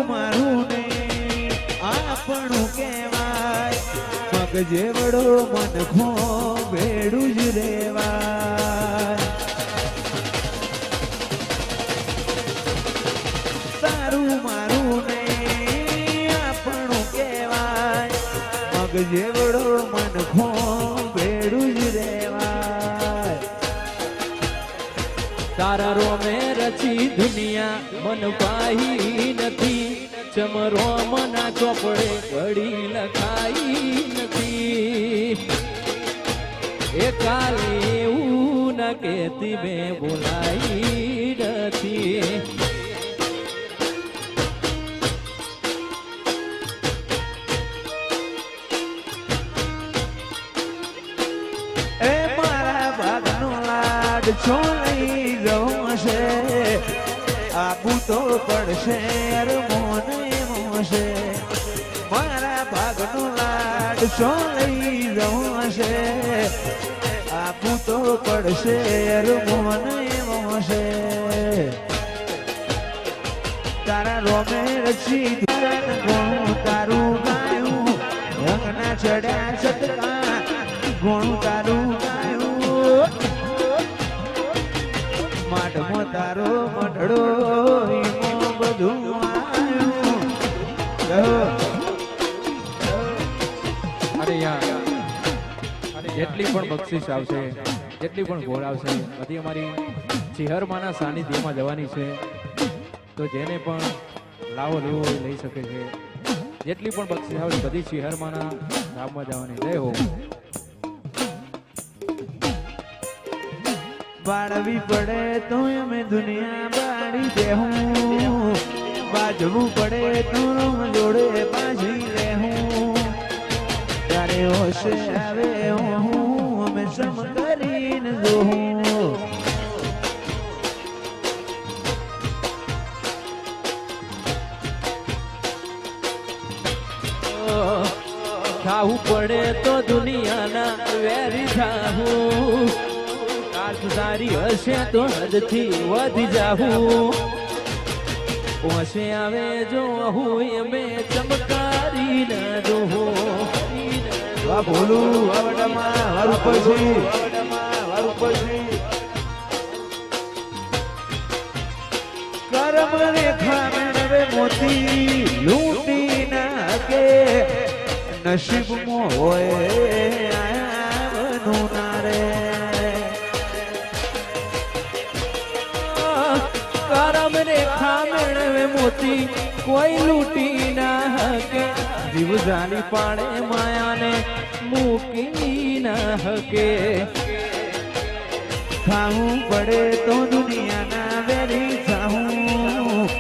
મારું ને આપણું કહેવાય મગ જેવડો મનખો ભેડું જ રેવાય તારું મારું ને આપણું કહેવાય મગ જેવડો મનખો ભેડું જ રેવાય તારા રોમે રચી દુનિયા મન પાહી નથી ચમરો મના ચોપડે ઘડી લખાઈ નથી એ કાલે એવું ન કેતી મેં બોલાઈ નથી એ મારા ભાગનો લાડ છો લઈ જવું છે આબુ તો પડશે મોને મોશે મારા ભાગનો લાડ છો લઈ જવું છે આબુ તો પડશે મોને મોશે તારા રોમે રચી ગુણ તારું ગાયું રંગના ચડ્યા છટકા ગુણ તારું ગાયું માટમો તારો મઢડો ઈમો બધું આવ્યું અરે યાર જેટલી પણ બક્ષિસ આવશે જેટલી પણ ગોળ આવશે બધી અમારી ચિહરમાના સાનિધ્યમાં જવાની છે તો જેને પણ લાવો લેવો એ લઈ શકે છે જેટલી પણ બક્ષિસ આવશે બધી ચિહરમાના ધામમાં જવાની જય હો બાળવી પડે તો અમે દુનિયા બાળી દેહું બાજવું પડે તો જોડે બાજી લેહું ત્યારે હોશે આવે હું અમે સમ કરીને જોઉં ખાવું પડે તો દુનિયાના વેરી થાવું સારી હશે તો હદથી વધી જાવું પોસે આવે જો હું એમે ચમકારી ના જોવું બોલું વાવડામાં વારું પછી કરમ રેખા મેળવે મોતી લૂંટી ના કે નસીબ માં હોય આયાનું ના રે કરમ રેખા મેળવે મોતી કોઈ લૂંટી ના હકે જીવ જાની પાડે માયાને મૂકી ના હકે ખાવું પડે તો દુનિયાના વેરી જાઉં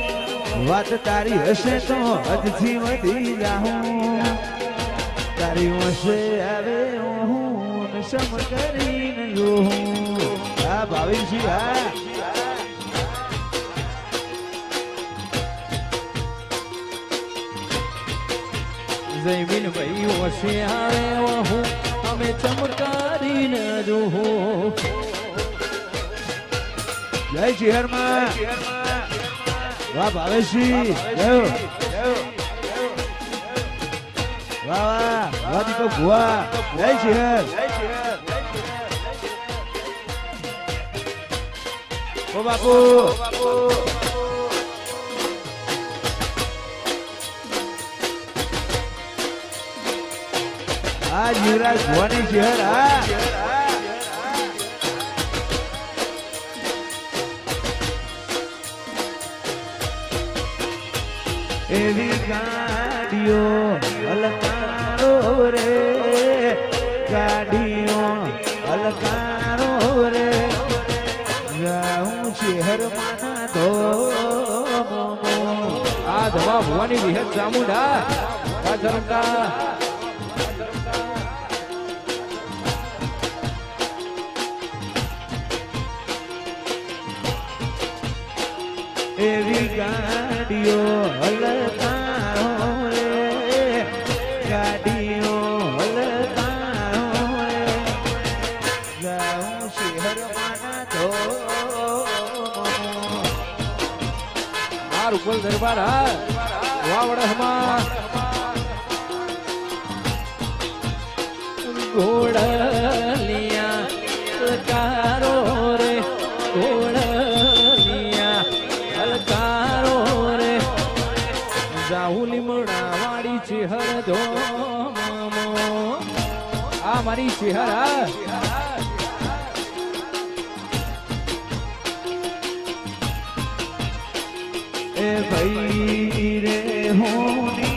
વાત તારી હશે તો હદથી વધી જાઉં તારી વશે આવે હું સમ કરીને જોઉં હા ભાવિનજી હા જમીન ભાઈ વસે આવે હું અમે ચમકારી ન જોઉં જય ચિહરમાં વાહ ભાવેશજી જય વાહ વાહ દીપક ભુવા જય ચિહર ઓ બાપુ આ યુવરાજ ભુવાની ચિહર હા એવી ગાડીઓ અલકારો રે ગાડીઓ અલકારો રે જાઉં ચિહરમાના તો આ ધવા ભુવાની વિહત ચામુંડા આ જરંકા એવી ગાડીઓ હલકારો રે ગાડીઓ હલકારો રે જાઉં શહેરમાંના તો માર ઉપર દરબાર હા વાવડમાં ઘોડલિયા હલકારો રે ઘોડલિયા હલકારો રે જાહુ લીમડા વાળી ચિહર જો આ મારી ચિહર એ ભાઈ રે હોની